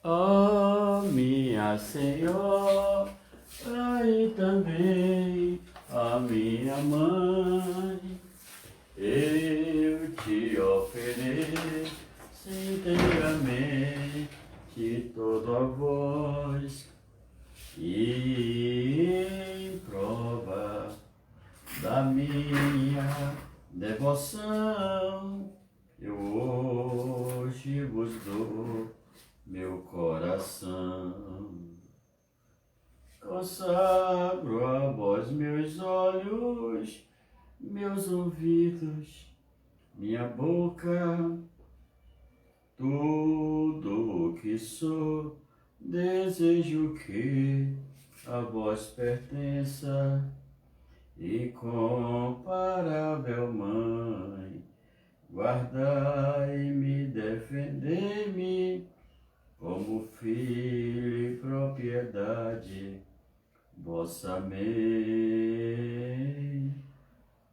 Ó minha Senhora e também a minha mãe, eu te ofereço inteiramente toda a voz e em prova da minha devoção, eu hoje vos dou meu coração. Consagro a vós meus olhos, meus ouvidos, minha boca, tudo o que sou. Desejo que a vós pertença, incomparável Mãe, guardai-me, defendei-me, como filho e propriedade vossa mãe,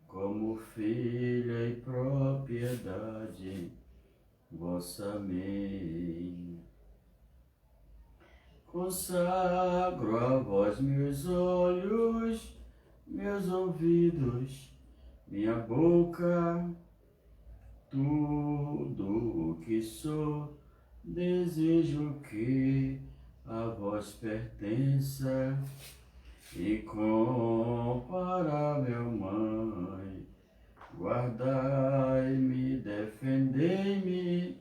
como filha e propriedade vossa mãe. Consagro a vós meus olhos, meus ouvidos, minha boca, tudo o que sou. Desejo que a vós pertença, incomparável Mãe, guardai-me, defendei-me,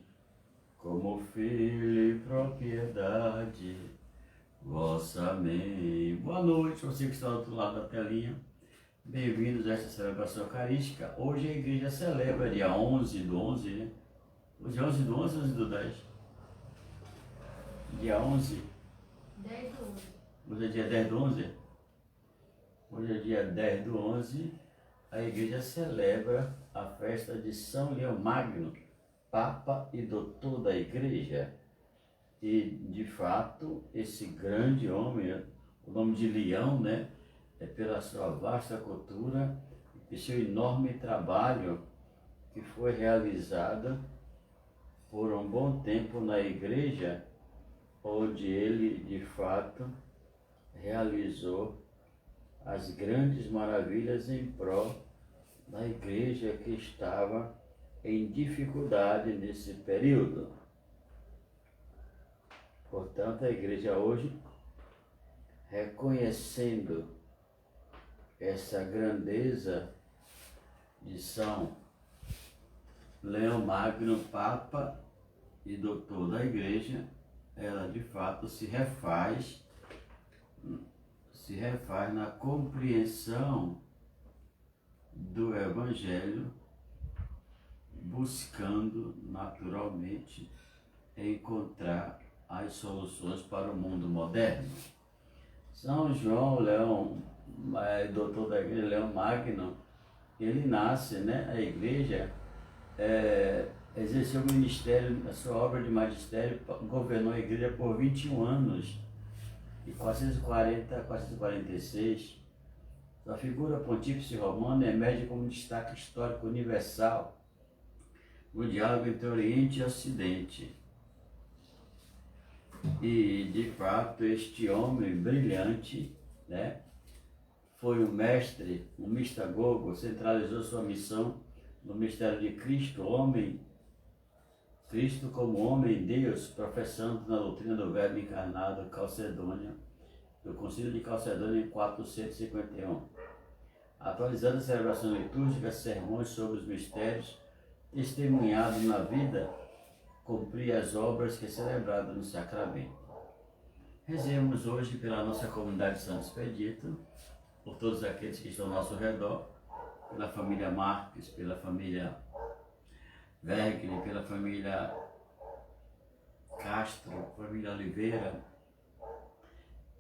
como filho e propriedade vossa mãe. Boa noite, você que está do outro lado da telinha. Bem-vindos a esta celebração eucarística. Hoje a igreja celebra dia 11 do 11, né? Hoje é 11 do 11 ou 11 do 10? Dia 11? 10 do 11. Hoje é dia 10 do 11? Hoje é dia 10 do 11. A igreja celebra a festa de São Leão Magno, Papa e Doutor da Igreja. E, de fato, esse grande homem, o nome de Leão, né, é pela sua vasta cultura e seu enorme trabalho que foi realizado por um bom tempo na igreja, onde ele, de fato, realizou as grandes maravilhas em prol da igreja que estava em dificuldade nesse período. Portanto, a igreja hoje, reconhecendo essa grandeza de São Leão Magno, Papa e Doutor da Igreja, ela de fato se refaz na compreensão do Evangelho, buscando naturalmente encontrar as soluções para o mundo moderno. São João Leão, doutor da igreja, Leão Magno, ele nasce, né? A igreja exerceu o ministério, a sua obra de magistério, governou a igreja por 21 anos, de 440 a 446. Sua figura pontífice romana emerge como um destaque histórico universal no diálogo entre Oriente e Ocidente. E, de fato, este homem brilhante, né, foi um mestre, um mistagogo, centralizou sua missão no mistério de Cristo, Cristo como homem Deus, professando na doutrina do Verbo encarnado, Calcedônia, do Concílio de Calcedônia em 451. Atualizando a celebração litúrgica, sermões sobre os mistérios, testemunhado na vida, cumprir as obras que é celebrada no sacramento. Rezemos hoje pela nossa comunidade de Santo Expedito, por todos aqueles que estão ao nosso redor, pela família Marques, pela família Vergne, pela família Castro, família Oliveira,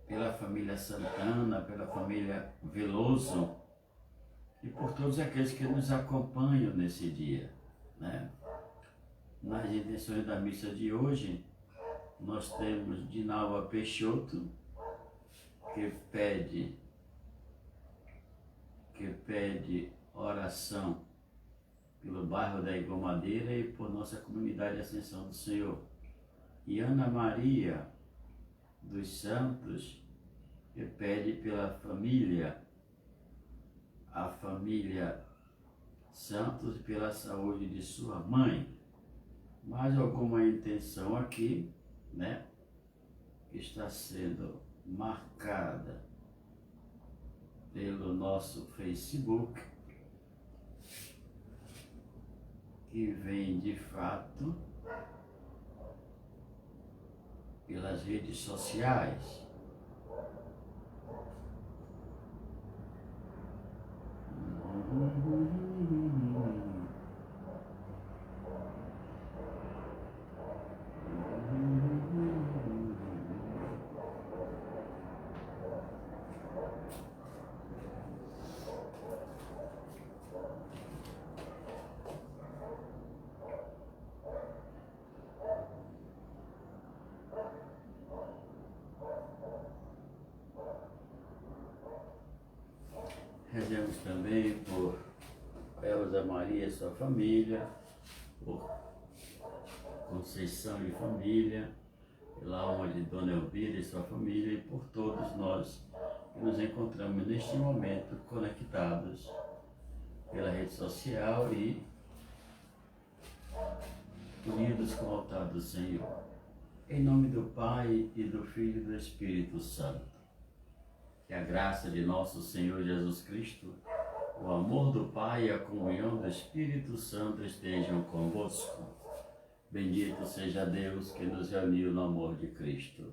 pela família Santana, pela família Veloso e por todos aqueles que nos acompanham nesse dia, né? Nas intenções da missa de hoje, nós temos Dinalva Peixoto, que pede oração pelo bairro da Igomadeira e por nossa comunidade Ascensão do Senhor. e Ana Maria dos Santos, que pede pela família, a família Santos, e pela saúde de sua mãe. Mais alguma intenção aqui, né, que está sendo marcada pelo nosso Facebook, que vem de fato pelas redes sociais. Rezemos também por Elza Maria e sua família, por Conceição e família, pela alma de Dona Elvira e sua família, e por todos nós que nos encontramos neste momento conectados pela rede social e unidos com o altar do Senhor. Em nome do Pai e do Filho e do Espírito Santo. Que a graça de nosso Senhor Jesus Cristo, o amor do Pai e a comunhão do Espírito Santo estejam convosco. Bendito seja Deus que nos reuniu no amor de Cristo.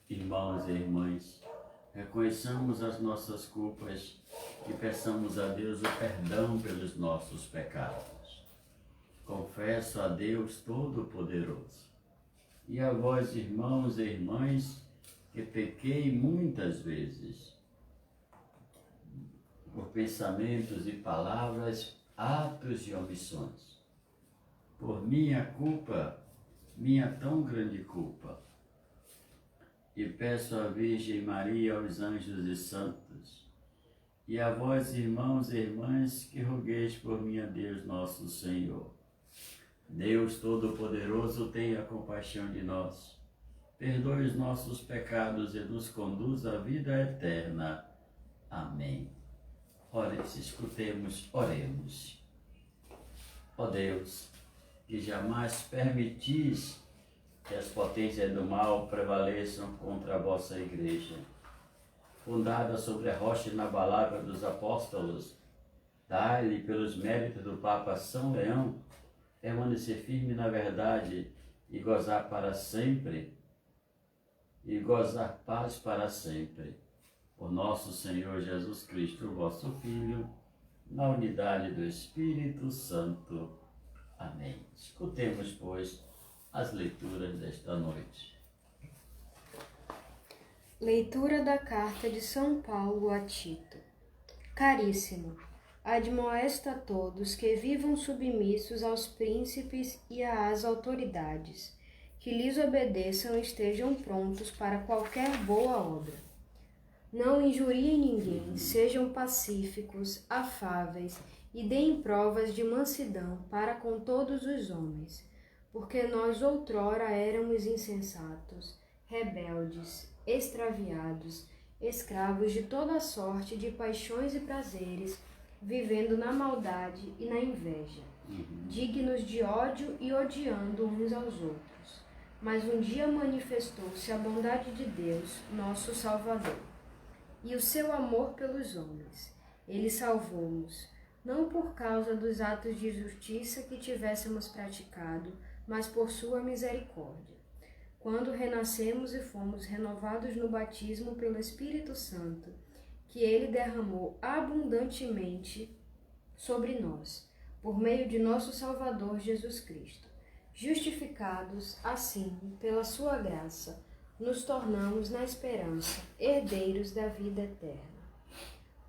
Irmãos e irmãs, reconheçamos as nossas culpas e peçamos a Deus o perdão pelos nossos pecados. Confesso a Deus Todo-Poderoso e a vós, irmãos e irmãs, que pequei muitas vezes, por pensamentos e palavras, atos e omissões, por minha culpa, minha tão grande culpa. E peço à Virgem Maria, aos anjos e santos, e a vós, irmãos e irmãs, que rogueis por mim a Deus nosso Senhor. Deus Todo-Poderoso, tenha compaixão de nós, perdoe os nossos pecados e nos conduz à vida eterna. Amém. Ore-se, escutemos, oremos. Ó Deus, que jamais permitis que as potências do mal prevaleçam contra a vossa Igreja, fundada sobre a rocha inabalável dos apóstolos, dai-lhe, pelos méritos do Papa São Leão, permanecer firme na verdade e gozar para sempre, e gozar paz para sempre. Por nosso Senhor Jesus Cristo, vosso Filho, na unidade do Espírito Santo. Amém. Escutemos, pois, as leituras desta noite. Leitura da carta de São Paulo a Tito. Caríssimo, admoesta a todos que vivam submissos aos príncipes e às autoridades, que lhes obedeçam e estejam prontos para qualquer boa obra. Não injuriem ninguém, sejam pacíficos, afáveis e deem provas de mansidão para com todos os homens, porque nós outrora éramos insensatos, rebeldes, extraviados, escravos de toda sorte de paixões e prazeres, vivendo na maldade e na inveja, dignos de ódio e odiando uns aos outros. Mas um dia manifestou-se a bondade de Deus, nosso Salvador, e o seu amor pelos homens. Ele salvou-nos, não por causa dos atos de justiça que tivéssemos praticado, mas por sua misericórdia, quando renascemos e fomos renovados no batismo pelo Espírito Santo, que ele derramou abundantemente sobre nós, por meio de nosso Salvador Jesus Cristo. Justificados, assim, pela sua graça, nos tornamos na esperança herdeiros da vida eterna.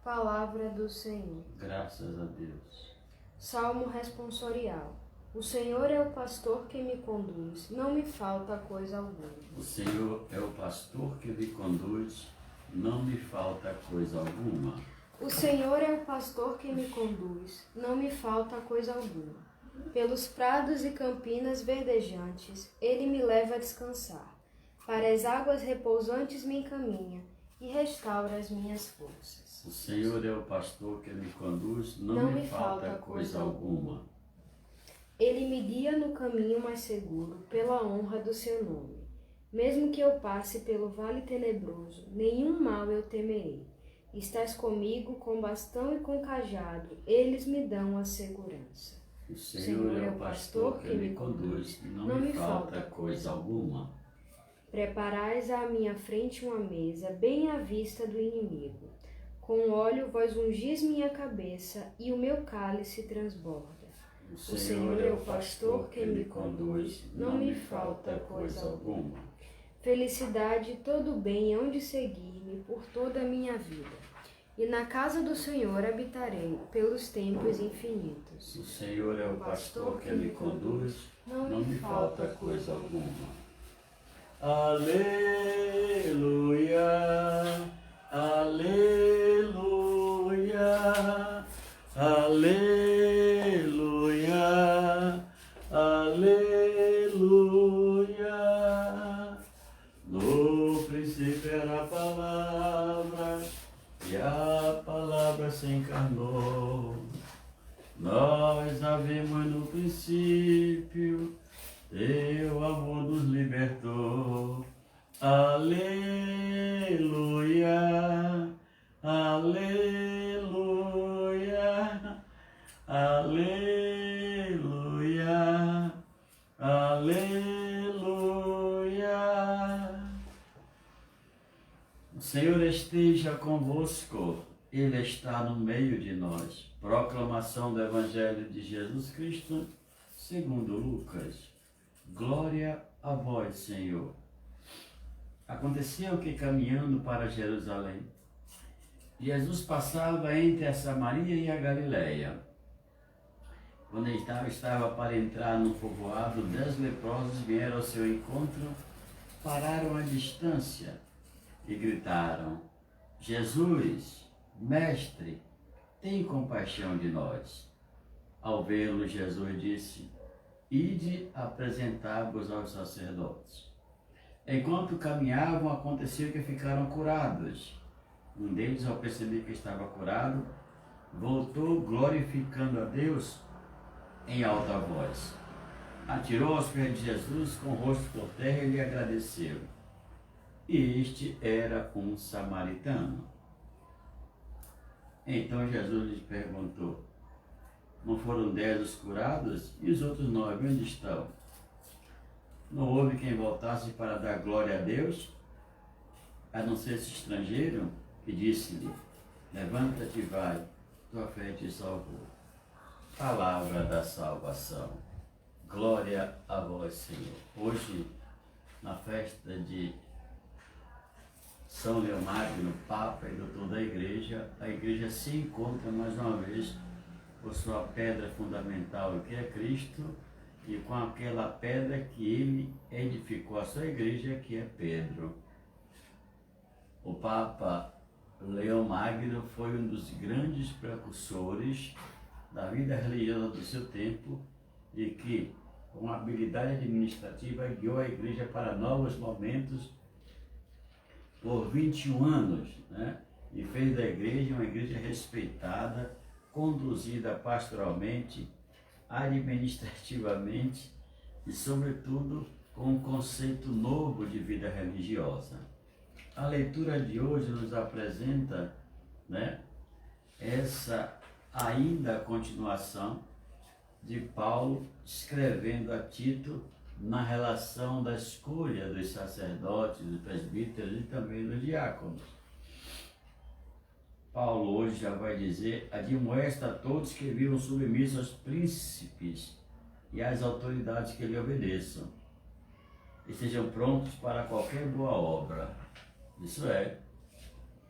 Palavra do Senhor. Graças a Deus. Salmo responsorial. O Senhor é o pastor que me conduz, não me falta coisa alguma. O Senhor é o pastor que me conduz, não me falta coisa alguma. O Senhor é o pastor que me conduz, não me falta coisa alguma. Pelos prados e campinas verdejantes, ele me leva a descansar. Para as águas repousantes me encaminha e restaura as minhas forças. O Senhor é o pastor que me conduz, não me falta coisa alguma. Ele me guia no caminho mais seguro, pela honra do seu nome. Mesmo que eu passe pelo vale tenebroso, nenhum mal eu temerei. Estás comigo com bastão e com cajado, eles me dão a segurança. O Senhor é o pastor que me conduz, não me falta coisa alguma. Preparais à minha frente uma mesa, bem à vista do inimigo. Com óleo vós ungis minha cabeça, e o meu cálice transborda. O Senhor é o pastor que me conduz, não me falta coisa alguma. Felicidade e todo bem hão de seguir-me por toda a minha vida. E na casa do Senhor habitarei pelos tempos infinitos. O Senhor é o pastor que me conduz, não me falta coisa alguma. Aleluia, aleluia, aleluia, aleluia. No princípio era a palavra, e a palavra se encarnou. Nós a vimos no princípio, teu amor nos libertou. Aleluia, aleluia, aleluia, aleluia. O Senhor esteja convosco, Ele está no meio de nós. Proclamação do Evangelho de Jesus Cristo, segundo Lucas. Glória a vós, Senhor. Aconteceu que, caminhando para Jerusalém, Jesus passava entre a Samaria e a Galileia. Quando ele estava para entrar num povoado, 10 leprosos vieram ao seu encontro, pararam à distância e gritaram: Jesus, mestre, tem compaixão de nós. Ao vê-lo, Jesus disse: Ide apresentar-vos aos sacerdotes. Enquanto caminhavam, aconteceu que ficaram curados. Um deles, ao perceber que estava curado, voltou glorificando a Deus em alta voz. Atirou aos pés de Jesus com o rosto por terra e lhe agradeceu. E este era um samaritano. Então Jesus lhes perguntou: Não foram 10 os curados? E os outros 9, onde estão? Não houve quem voltasse para dar glória a Deus, a não ser esse estrangeiro? E disse-lhe: Levanta-te e vai, tua fé te salvou. Palavra da salvação. Glória a vós, Senhor. Hoje, na festa de São Leomagno, Papa e Doutor da Igreja, a Igreja se encontra mais uma vez com sua pedra fundamental, que é Cristo, e com aquela pedra que ele edificou a sua igreja, que é Pedro. O Papa Leão Magno foi um dos grandes precursores da vida religiosa do seu tempo e que, com habilidade administrativa, guiou a igreja para novos momentos por 21 anos, né? E fez da igreja uma igreja respeitada, conduzida pastoralmente, administrativamente e, sobretudo, com um conceito novo de vida religiosa. A leitura de hoje nos apresenta, né, essa ainda continuação de Paulo escrevendo a Tito na relação da escolha dos sacerdotes, dos presbíteros e também dos diáconos. Paulo hoje já vai dizer: admoesta a todos que vivam submissos aos príncipes e às autoridades que lhe obedeçam, e sejam prontos para qualquer boa obra. Isso é,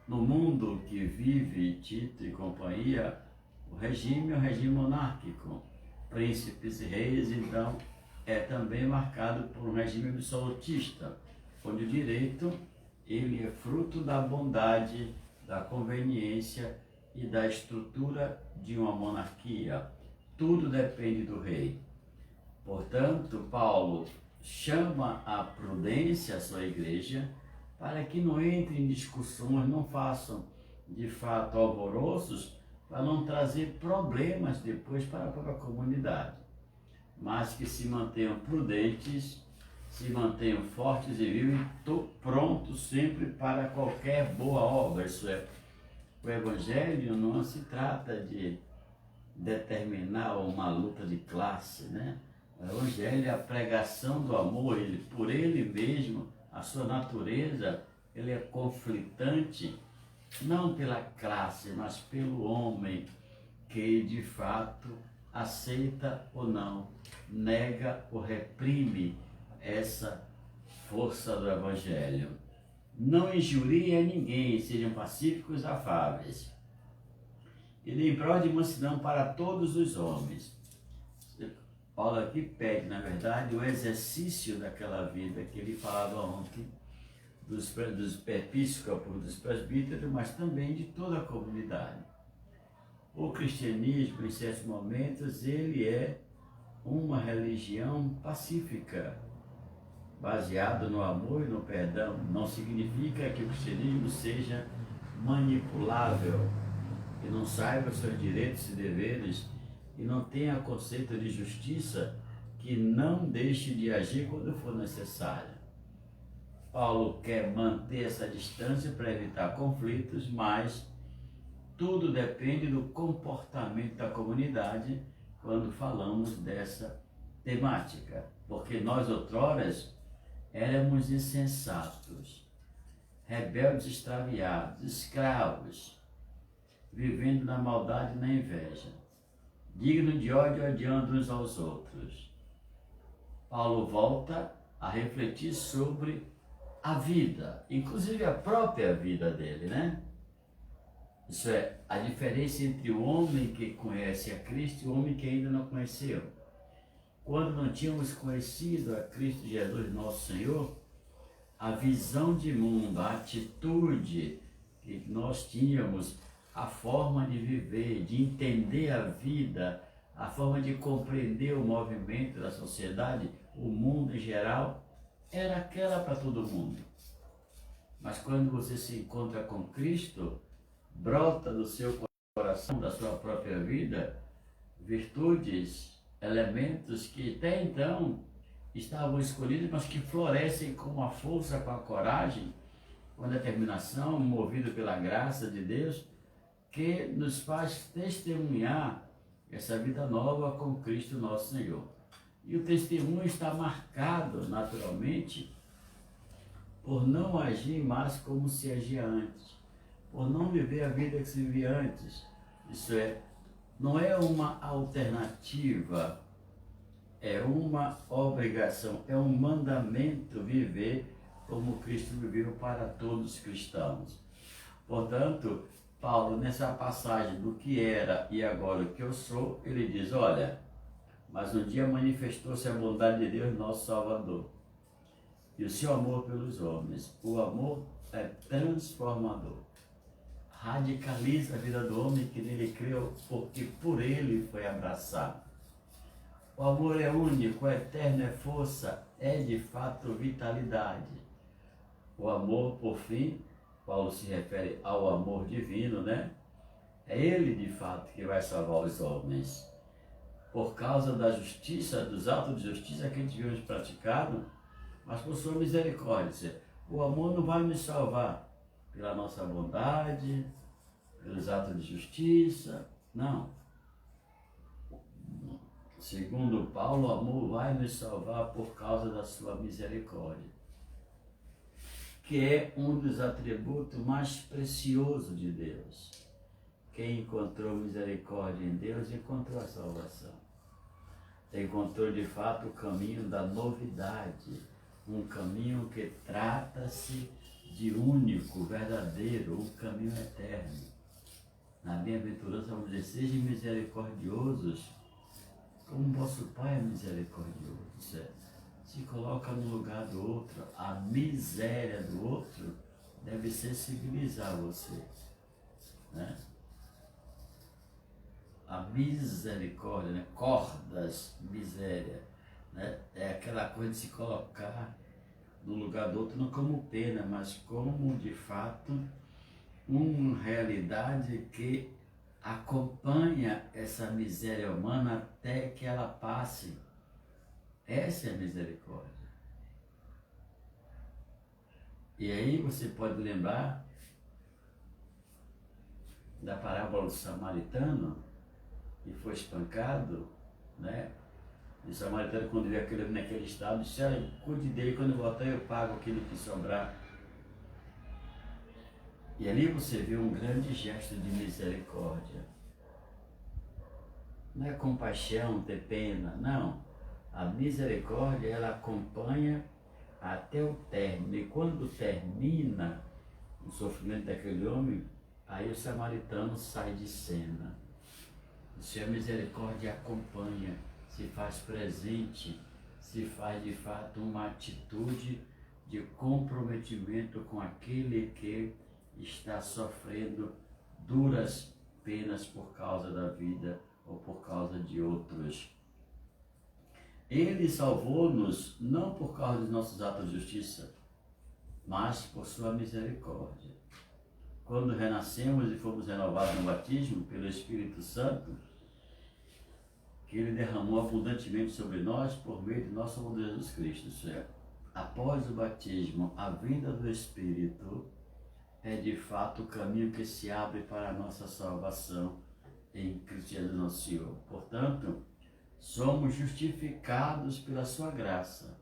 no mundo que vive Tito e companhia, o regime é um regime monárquico. Príncipes e reis, então, é também marcado por um regime absolutista, onde o direito ele é fruto da bondade, da conveniência e da estrutura de uma monarquia. tudo depende do rei. Portanto, Paulo chama a prudência a sua igreja para que não entre em discussões, não façam de fato alvoroços, para não trazer problemas depois para a própria comunidade, mas que se mantenham prudentes, se mantenham fortes e vivos e prontos sempre para qualquer boa obra. Isso é, o Evangelho não se trata de determinar uma luta de classe, né? O Evangelho é a pregação do amor, ele, por ele mesmo, a sua natureza, ele é conflitante, não pela classe, mas pelo homem que de fato aceita ou não, nega ou reprime essa força do Evangelho. Não injuriem a ninguém, sejam pacíficos e afáveis. E em prol de mansidão para todos os homens. Paulo aqui pede, na verdade, o exercício daquela vida que ele falava ontem, dos episcopos, dos presbíteros, mas também de toda a comunidade. O cristianismo, em certos momentos, ele é uma religião pacífica, baseado no amor e no perdão. Não significa que o cristianismo seja manipulável, que não saiba os seus direitos e deveres e não tenha conceito de justiça, que não deixe de agir quando for necessário. Paulo quer manter essa distância para evitar conflitos, mas tudo depende do comportamento da comunidade quando falamos dessa temática, porque nós outroras éramos insensatos, rebeldes extraviados, escravos, vivendo na maldade e na inveja, digno de ódio, odiando uns aos outros. Paulo volta a refletir sobre a vida, inclusive a própria vida dele, né? Isso é, a diferença entre o homem que conhece a Cristo e o homem que ainda não conheceu. Quando não tínhamos conhecido a Cristo Jesus, nosso Senhor, a visão de mundo, a atitude que nós tínhamos, a forma de viver, de entender a vida, a forma de compreender o movimento da sociedade, o mundo em geral, era aquela para todo mundo. Mas quando você se encontra com Cristo, brota do seu coração, da sua própria vida, virtudes, elementos que até então estavam escolhidos, mas que florescem com a força, com a coragem, com a determinação, movido pela graça de Deus, que nos faz testemunhar essa vida nova com Cristo nosso Senhor. E o testemunho está marcado, naturalmente, por não agir mais como se agia antes, por não viver a vida que se vivia antes. Isso é, não é uma alternativa, é uma obrigação, é um mandamento viver como Cristo viveu para todos os cristãos. Portanto, Paulo, nessa passagem do que era e agora o que eu sou, ele diz, olha, mas um dia manifestou-se a bondade de Deus, nosso Salvador, e o seu amor pelos homens. O amor é transformador, radicaliza a vida do homem que nele creu, porque por ele foi abraçado. O amor é único, é eterno, é força, é de fato vitalidade. O amor, por fim, Paulo se refere ao amor divino, né? É ele, de fato, que vai salvar os homens. Por causa da justiça, dos atos de justiça que a gente viu praticado, mas por sua misericórdia. O amor não vai nos salvar pela nossa bondade, pelos atos de justiça, não. Segundo Paulo, o amor vai nos salvar por causa da sua misericórdia, que é um dos atributos mais preciosos de Deus. Quem encontrou misericórdia em Deus, encontrou a salvação. Encontrou de fato o caminho da novidade, um caminho que trata-se de único, verdadeiro, um caminho eterno. Na bem-aventurança vamos dizer, sejam misericordiosos, como vosso Pai é misericordioso. Se coloca no lugar do outro, a miséria do outro deve sensibilizar você, né? a misericórdia, né? Cordas, miséria, né? É aquela coisa de se colocar no lugar do outro, não como pena, mas como de fato uma realidade que acompanha essa miséria humana até que ela passe. Essa é a misericórdia. E aí você pode lembrar da parábola do samaritano, que foi espancado, né? E o samaritano, quando viu aquele naquele estado, disse: olha, cuide dele, quando eu voltar eu pago aquilo que sobrar. E ali você vê um grande gesto de misericórdia. Não é compaixão, ter pena, não. A misericórdia, ela acompanha até o término. E quando termina o sofrimento daquele homem, aí o samaritano sai de cena. O Senhor misericórdia acompanha, se faz presente, se faz de fato uma atitude de comprometimento com aquele que está sofrendo duras penas por causa da vida ou por causa de outros. Ele salvou-nos não por causa dos nossos atos de justiça, mas por sua misericórdia. Quando renascemos e fomos renovados no batismo pelo Espírito Santo, que Ele derramou abundantemente sobre nós por meio de nosso Senhor Jesus Cristo. Isso é, após o batismo, a vinda do Espírito é de fato o caminho que se abre para a nossa salvação em Cristo Jesus nosso Senhor. Portanto, somos justificados pela sua graça,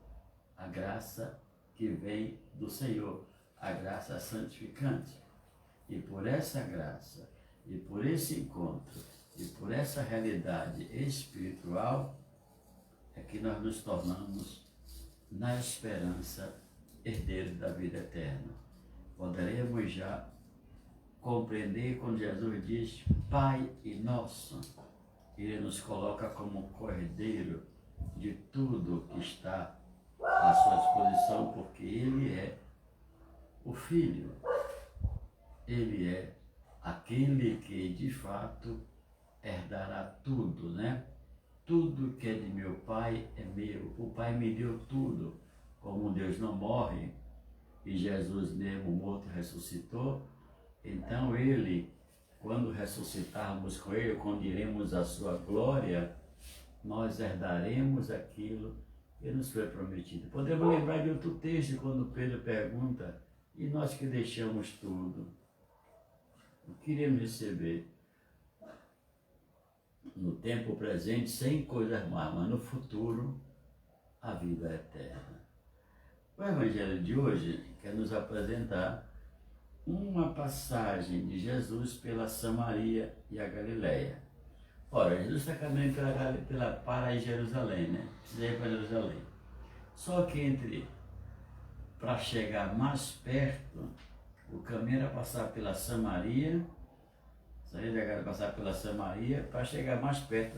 a graça que vem do Senhor, a graça santificante. E por essa graça, e por esse encontro, e por essa realidade espiritual, é que nós nos tornamos, na esperança, herdeiros da vida eterna. Poderemos já compreender quando Jesus diz Pai e Nosso. Ele nos coloca como cordeiro de tudo que está à sua disposição, porque Ele é o Filho. Ele é aquele que de fato herdará tudo, né? Tudo que é de meu Pai é meu. O Pai me deu tudo. Como Deus não morre, e Jesus mesmo morto ressuscitou, então Ele, quando ressuscitarmos com Ele, quando iremos à sua glória, nós herdaremos aquilo que nos foi prometido. Podemos lembrar de outro texto, quando Pedro pergunta: e nós que deixamos tudo, o que iremos receber? No tempo presente, sem coisas más, mas no futuro, a vida eterna. O Evangelho de hoje quer nos apresentar uma passagem de Jesus pela Samaria e a Galileia. Ora, Jesus está caminhando para Jerusalém, né? Precisa ir para Jerusalém. Só que para chegar mais perto, o caminho era passar pela Samaria, passar pela Samaria, para chegar mais perto,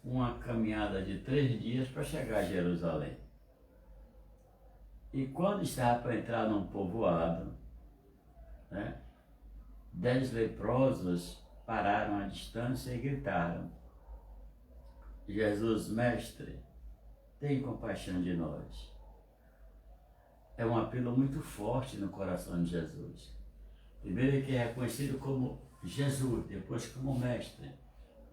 uma caminhada de 3 dias para chegar a Jerusalém. E quando estava para entrar num povoado, né, 10 leprosos pararam à distância e gritaram: Jesus, mestre, tem compaixão de nós. É um apelo muito forte no coração de Jesus. Primeiro ele é reconhecido como Jesus, depois como mestre.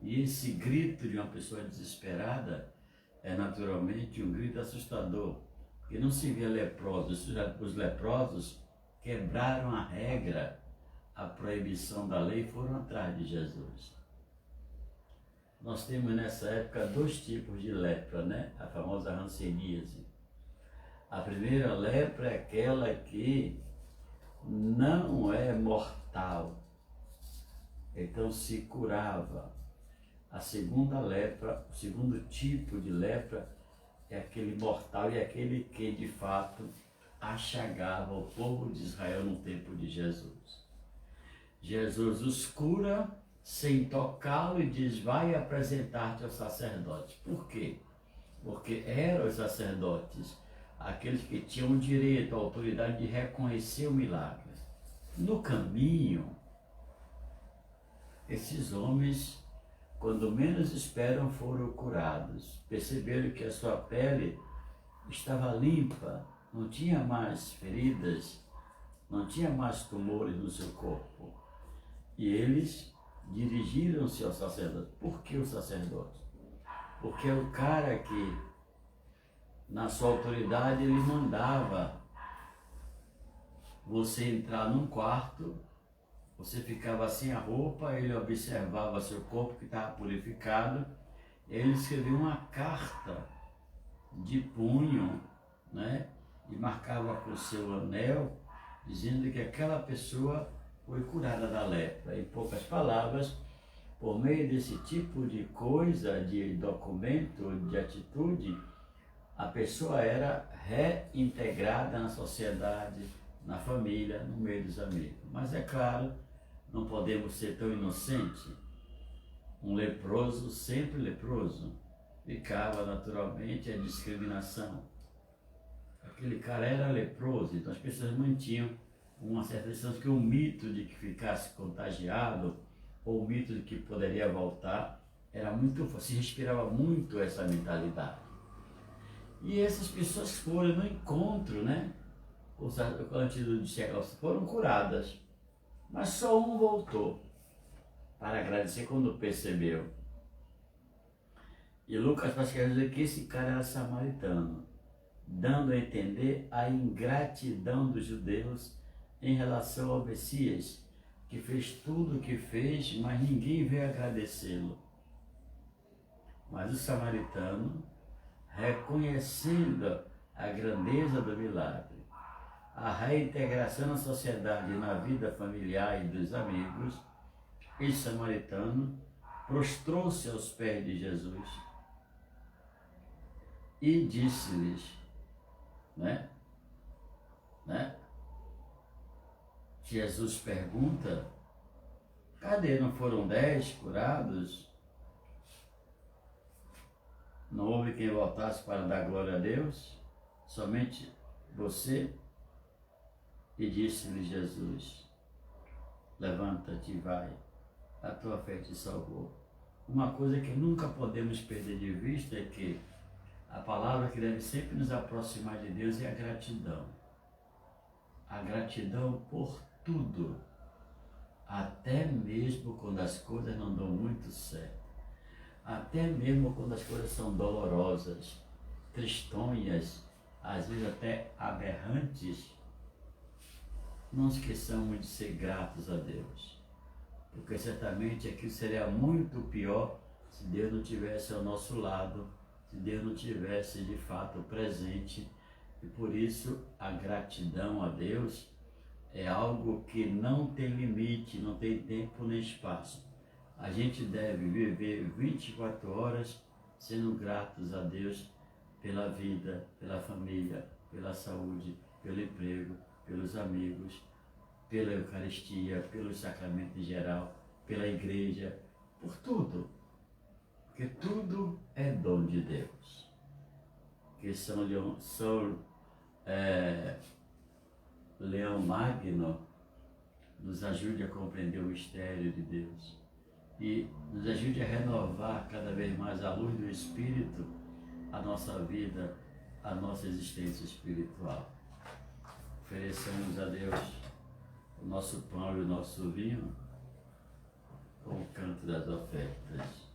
E esse grito de uma pessoa desesperada é naturalmente um grito assustador, porque não se via leprosos. Os leprosos quebraram a regra, a proibição da lei, e foram atrás de Jesus. Nós temos nessa época 2 tipos de lepra, né? A famosa hanseníase. A primeira lepra é aquela que não é mortal, então se curava. A segunda lepra, o segundo tipo de lepra, é aquele mortal e aquele que de fato achagava o povo de Israel no tempo de Jesus. Jesus os cura sem tocá-lo e diz: vai apresentar-te ao sacerdote. Por quê? Porque eram os sacerdotes aqueles que tinham o direito, a autoridade de reconhecer o milagre. No caminho, esses homens quando menos esperam, foram curados. Perceberam que a sua pele estava limpa, não tinha mais feridas, não tinha mais tumores no seu corpo. E eles dirigiram-se ao sacerdote. Por que o sacerdote? Porque é o cara que, na sua autoridade, ele mandava você entrar num quarto, você ficava sem a roupa, ele observava seu corpo que estava purificado, ele escrevia uma carta de punho, né? E marcava com o seu anel, dizendo que aquela pessoa foi curada da lepra. Em poucas palavras, por meio desse tipo de coisa, de documento, de atitude, a pessoa era reintegrada na sociedade, na família, no meio dos amigos. Mas é claro, não podemos ser tão inocentes. Um leproso, sempre leproso, ficava naturalmente a discriminação. Aquele cara era leproso, então as pessoas mantinham uma certa distância, que o mito de que ficasse contagiado, ou o mito de que poderia voltar, era muito, se respirava muito essa mentalidade. E essas pessoas foram no encontro, né? Antes do século, foram curadas. Mas só um voltou para agradecer quando percebeu. E Lucas vai dizer que esse cara era samaritano, dando a entender a ingratidão dos judeus em relação ao Messias, que fez tudo o que fez, mas ninguém veio agradecê-lo. Mas o samaritano, reconhecendo a grandeza do milagre, a reintegração na sociedade e na vida familiar e dos amigos, esse samaritano prostrou-se aos pés de Jesus e disse-lhes, né? Jesus pergunta, cadê? Não foram 10 curados? Não houve quem voltasse para dar glória a Deus? Somente você? E disse-lhe Jesus, levanta-te e vai, a tua fé te salvou. Uma coisa que nunca podemos perder de vista é que a palavra que deve sempre nos aproximar de Deus é a gratidão. A gratidão por tudo, até mesmo quando as coisas não dão muito certo, até mesmo quando as coisas são dolorosas, tristonhas, às vezes até aberrantes. Não esqueçamos de ser gratos a Deus, porque certamente aquilo seria muito pior se Deus não estivesse ao nosso lado, se Deus não estivesse de fato presente. E por isso a gratidão a Deus é algo que não tem limite, não tem tempo nem espaço. A gente deve viver 24 horas sendo gratos a Deus pela vida, pela família, pela saúde, pelo emprego, pelos amigos, pela Eucaristia, pelo sacramento em geral, pela igreja, por tudo. Porque tudo é dom de Deus. Que São Leão Magno nos ajude a compreender o mistério de Deus e nos ajude a renovar cada vez mais à luz do Espírito a nossa vida, a nossa existência espiritual. Ofereçamos a Deus o nosso pão e o nosso vinho com o canto das ofertas.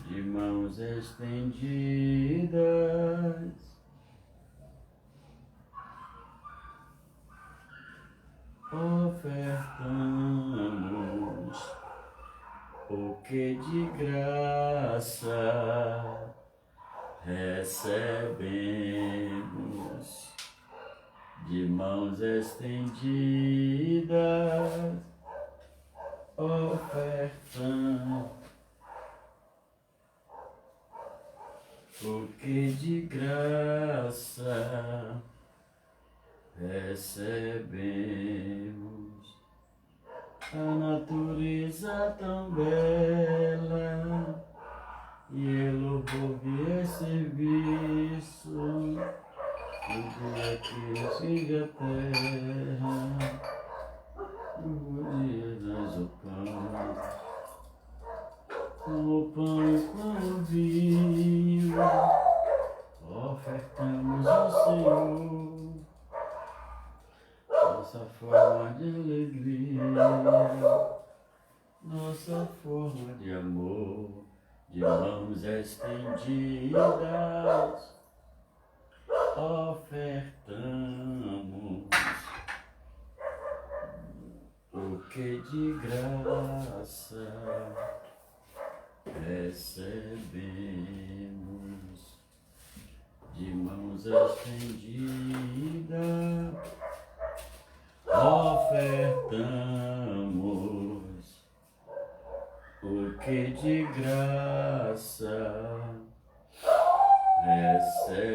De mãos estendidas, ofertamos o que de graça recebemos. De mãos estendidas, ofertamos o que de graça recebemos. A natureza tão bela e o louvor e serviço no dia que nos finge a terra, no dia das o pão e com o vinho, ofertamos ao Senhor nossa forma de alegria, nossa forma de amor, de mãos estendidas, ofertamos o que de graça recebemos, de mãos estendidas, ofertamos o que de graça recebemos.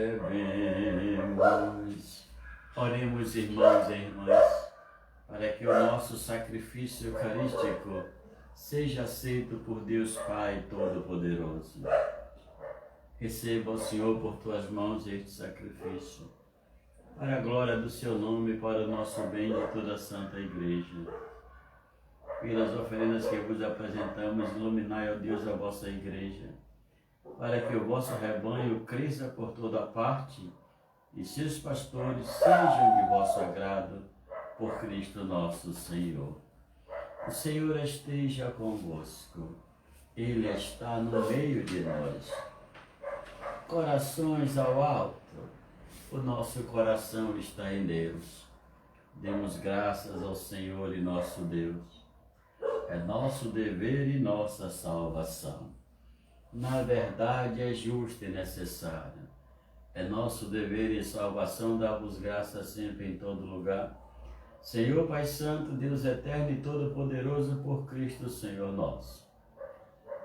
Oremos, irmãos e irmãs, para que o nosso sacrifício eucarístico seja aceito por Deus Pai Todo-Poderoso. Receba, o Senhor, por tuas mãos este sacrifício, para a glória do seu nome e para o nosso bem de toda a Santa Igreja. Pelas oferendas que vos apresentamos, iluminai, ó Deus, a vossa Igreja, para que o vosso rebanho cresça por toda parte e seus pastores sejam de vosso agrado, por Cristo nosso Senhor. O Senhor esteja convosco, Ele está no meio de nós. Corações ao alto, o nosso coração está em Deus. Demos graças ao Senhor e nosso Deus. É nosso dever e nossa salvação. Na verdade, é justo e necessário. É nosso dever e salvação dar-vos graças sempre em todo lugar. Senhor Pai Santo, Deus eterno e todo-poderoso, por Cristo Senhor nosso.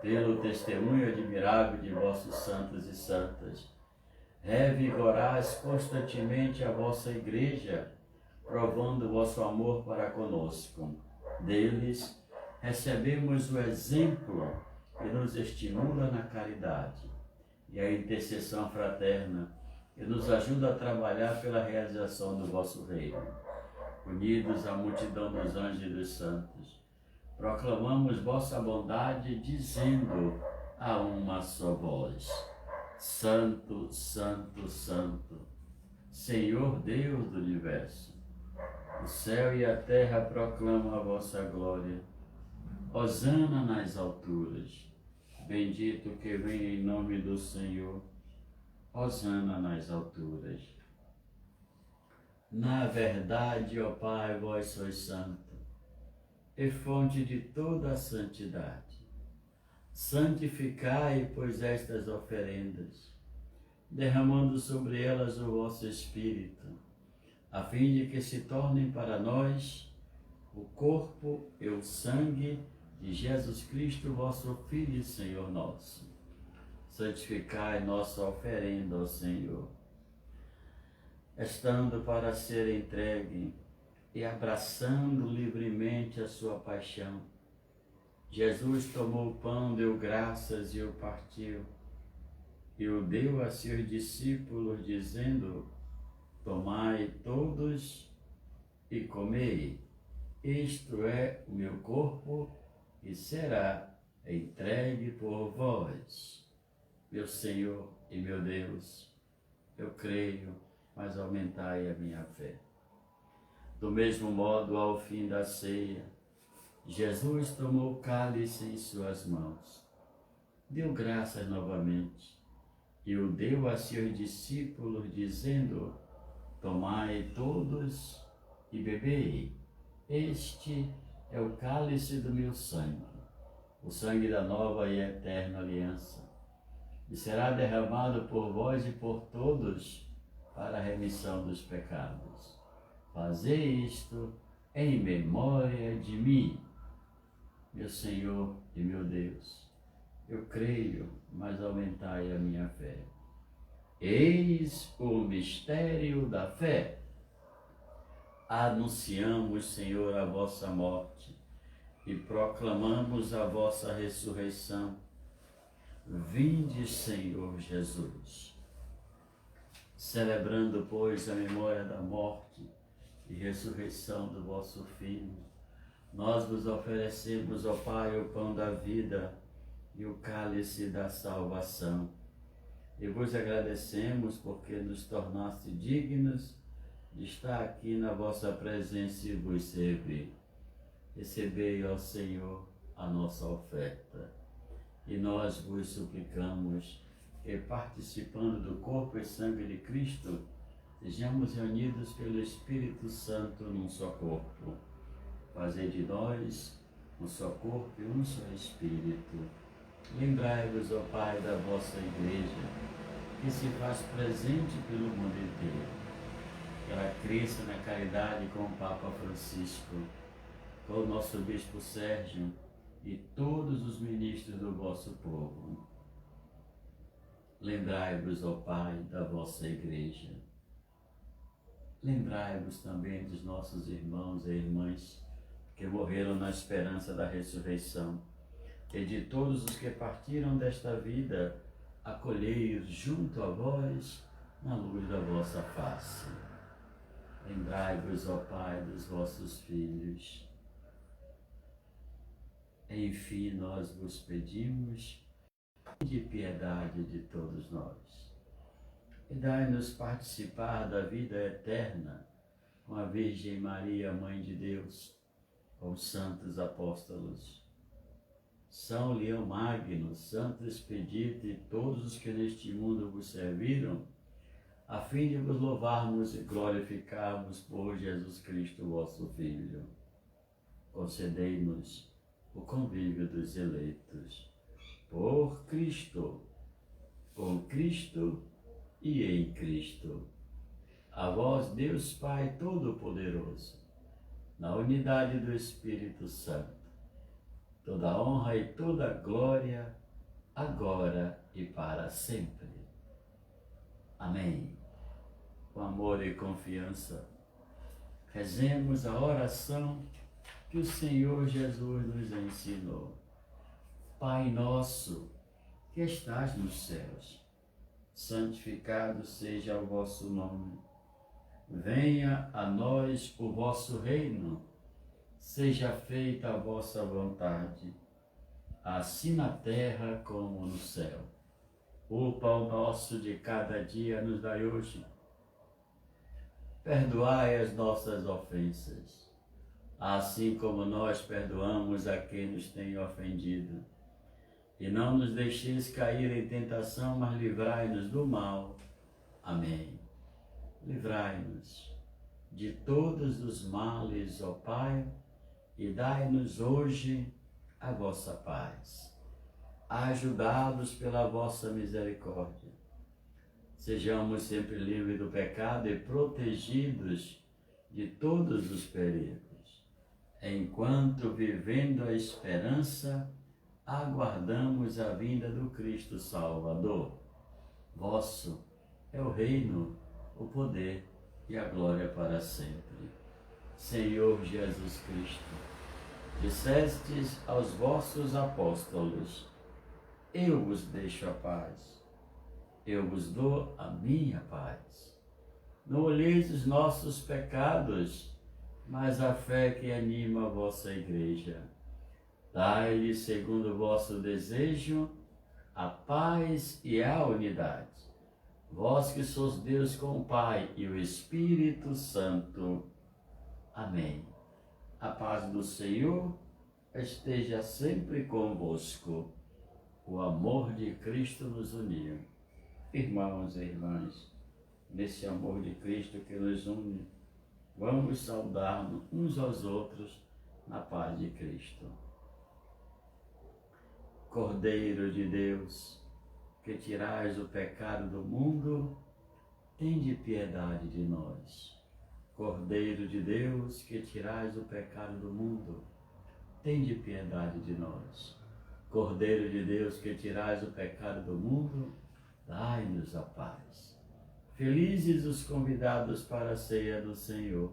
Pelo testemunho admirável de vossos santos e santas, revigorais constantemente a vossa Igreja, provando o vosso amor para conosco. Deles recebemos o exemplo que nos estimula na caridade e a intercessão fraterna que nos ajuda a trabalhar pela realização do vosso reino. Unidos à multidão dos anjos e dos santos, proclamamos vossa bondade, dizendo a uma só voz: Santo, Santo, Santo, Senhor Deus do Universo. O céu e a terra proclamam a vossa glória. Hosana nas alturas. Bendito que vem em nome do Senhor. Hosana nas alturas. Na verdade, ó Pai, vós sois santo, e fonte de toda a santidade. Santificai, pois, estas oferendas, derramando sobre elas o vosso Espírito, a fim de que se tornem para nós o corpo e o sangue de Jesus Cristo, vosso Filho e Senhor nosso. Santificai nossa oferenda ao Senhor, estando para ser entregue e abraçando livremente a sua paixão. Jesus tomou o pão, deu graças e o partiu, e o deu a seus discípulos, dizendo: Tomai todos e comei, isto é o meu corpo, que será entregue por vós. Meu Senhor e meu Deus, eu creio, mas aumentai a minha fé. Do mesmo modo, ao fim da ceia, Jesus tomou o cálice em suas mãos, deu graças novamente e o deu a seus discípulos, dizendo: Tomai todos e bebei, este é o cálice do meu sangue, o sangue da nova e eterna aliança, e será derramado por vós e por todos para a remissão dos pecados. Fazei isto em memória de mim. Meu Senhor e meu Deus, eu creio, mas aumentai a minha fé. Eis o mistério da fé. Anunciamos, Senhor, a vossa morte e proclamamos a vossa ressurreição. Vinde, Senhor Jesus. Celebrando, pois, a memória da morte e ressurreição do vosso Filho, nós vos oferecemos, ó Pai, o pão da vida e o cálice da salvação. E vos agradecemos porque nos tornaste dignos de estar aqui na vossa presença e vos servir. Recebei, ó Senhor, a nossa oferta. E nós vos suplicamos que, participando do corpo e sangue de Cristo, sejamos reunidos pelo Espírito Santo num só corpo. Fazei de nós um só corpo e um só Espírito. Lembrai-vos, ó Pai, da vossa Igreja, que se faz presente pelo mundo inteiro. Que ela cresça na caridade com o Papa Francisco, com o nosso Bispo Sérgio e todos os ministros do vosso povo. Lembrai-vos, ó Pai, da vossa Igreja. Lembrai-vos também dos nossos irmãos e irmãs que morreram na esperança da ressurreição, e de todos os que partiram desta vida, acolhei-os junto a vós na luz da vossa face. Lembrai-vos, ó Pai, dos vossos filhos. Enfim, nós vos pedimos de piedade de todos nós. E dai-nos participar da vida eterna com a Virgem Maria, Mãe de Deus, com os santos apóstolos, São Leão Magno, Santo Expedito e todos os que neste mundo vos serviram, a fim de vos louvarmos e glorificarmos por Jesus Cristo, vosso Filho. Concedei-nos o convívio dos eleitos. Por Cristo, com Cristo e em Cristo. A vós, Deus Pai Todo-Poderoso, na unidade do Espírito Santo, toda honra e toda glória, agora e para sempre. Amém. Com amor e confiança, rezemos a oração que o Senhor Jesus nos ensinou. Pai nosso, que estás nos céus, santificado seja o vosso nome. Venha a nós o vosso reino, seja feita a vossa vontade, assim na terra como no céu. O pão nosso de cada dia nos dai hoje. Perdoai as nossas ofensas, assim como nós perdoamos a quem nos tem ofendido. E não nos deixeis cair em tentação, mas livrai-nos do mal. Amém. Livrai-nos de todos os males, ó Pai, e dai-nos hoje a vossa paz. Ajudados pela vossa misericórdia, sejamos sempre livres do pecado e protegidos de todos os perigos, enquanto, vivendo a esperança, aguardamos a vinda do Cristo Salvador. Vosso é o reino, o poder e a glória para sempre. Senhor Jesus Cristo, dissestes aos vossos apóstolos: eu vos deixo a paz, eu vos dou a minha paz. Não olheis os nossos pecados, mas a fé que anima a vossa Igreja. Dai-lhe, segundo o vosso desejo, a paz e a unidade. Vós que sois Deus com o Pai e o Espírito Santo. Amém. A paz do Senhor esteja sempre convosco. O amor de Cristo nos uniu. Irmãos e irmãs, nesse amor de Cristo que nos une, vamos saudar uns aos outros na paz de Cristo. Cordeiro de Deus, que tirais o pecado do mundo, tende piedade de nós. Cordeiro de Deus, que tirais o pecado do mundo, tende piedade de nós. Cordeiro de Deus, que tirais o pecado do mundo, dai-nos a paz. Felizes os convidados para a ceia do Senhor.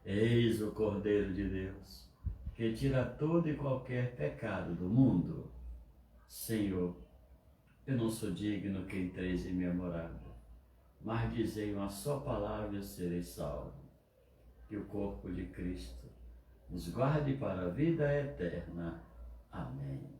Eis o Cordeiro de Deus, que tira todo e qualquer pecado do mundo. Senhor, eu não sou digno que entreis em minha morada, mas dizei uma só palavra e eu serei salvo. Que o corpo de Cristo nos guarde para a vida eterna. Amém.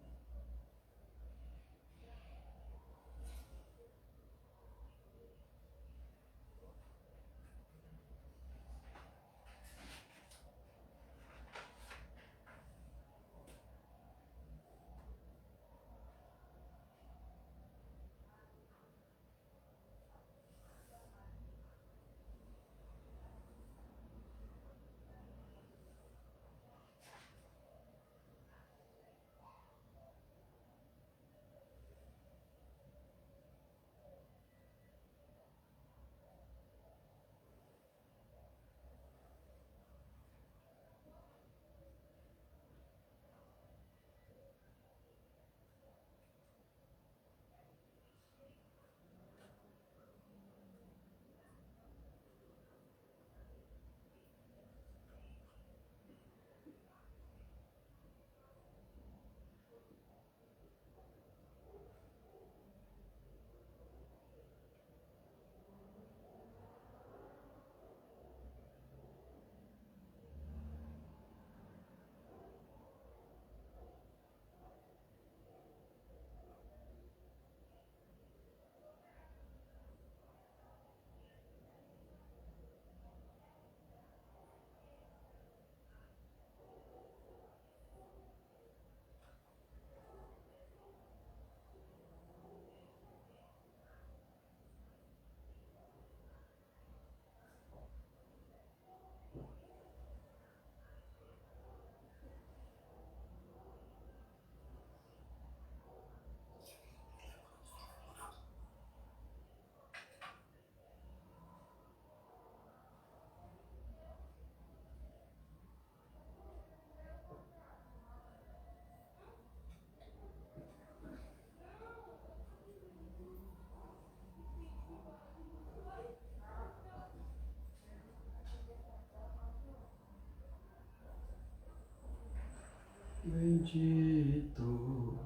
Bendito,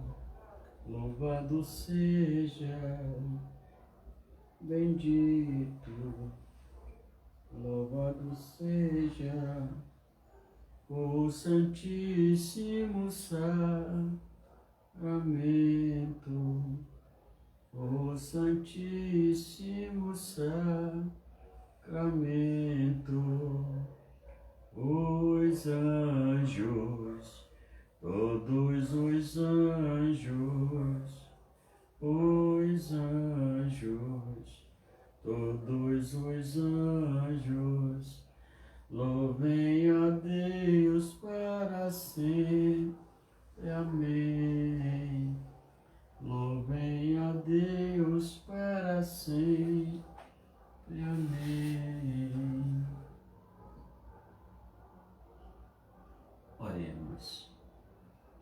louvado seja, bendito, louvado seja o Santíssimo Sacramento, o Santíssimo Sacramento, os anjos, todos os anjos, todos os anjos, louvem a Deus para sempre, amém. Louvem a Deus para sempre, amém. Oremos.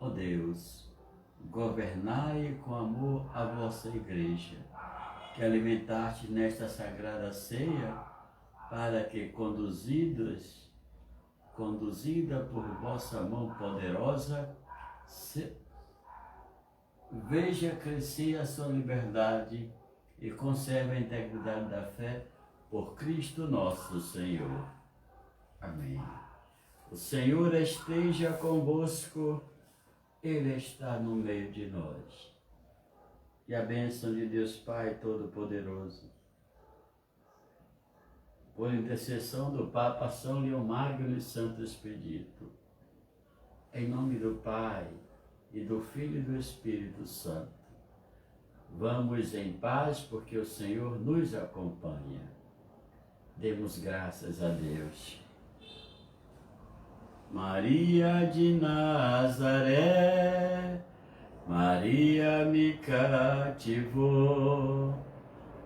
Ó Deus, governai com amor a vossa igreja, que alimentaste nesta sagrada ceia, para que, conduzida por vossa mão poderosa, veja crescer a sua liberdade e conserve a integridade da fé por Cristo nosso Senhor. Amém. O Senhor esteja convosco, Ele está no meio de nós. E a bênção de Deus Pai Todo-Poderoso, por intercessão do Papa São Leão Magno e Santo Expedito, em nome do Pai, e do Filho e do Espírito Santo, vamos em paz, porque o Senhor nos acompanha. Demos graças a Deus. Maria de Nazaré, Maria me cativou,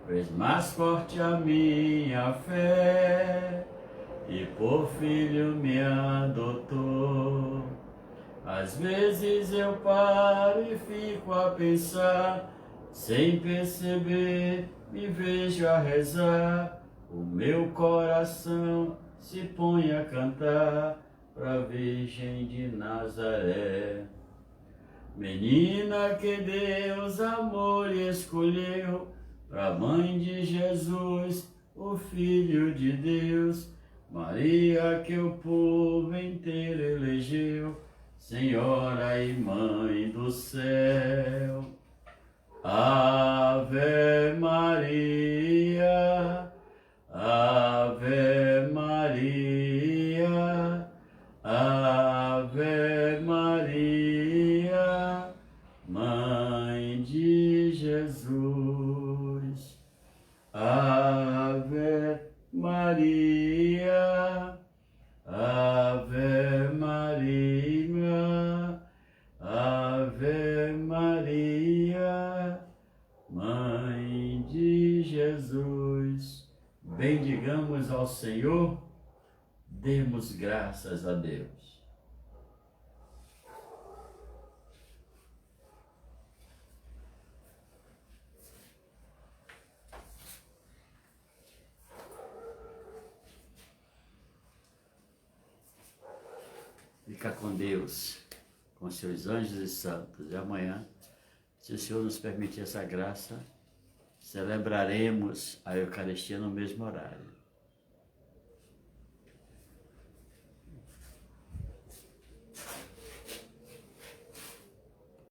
fez mais forte a minha fé, e por filho me adotou. Às vezes eu paro e fico a pensar, sem perceber, me vejo a rezar, o meu coração se põe a cantar pra Virgem de Nazaré. Menina que Deus amor e escolheu pra Mãe de Jesus, o Filho de Deus, Maria que o povo inteiro elegeu, Senhora e Mãe do céu. Ave Maria, Ave Maria, Ave Maria, Mãe de Jesus. Ave Maria, Ave Maria, Ave Maria, Mãe de Jesus. Bendigamos ao Senhor, demos graças a Deus. Fica com Deus, com seus anjos e santos. E amanhã, se o Senhor nos permitir essa graça, celebraremos a Eucaristia no mesmo horário.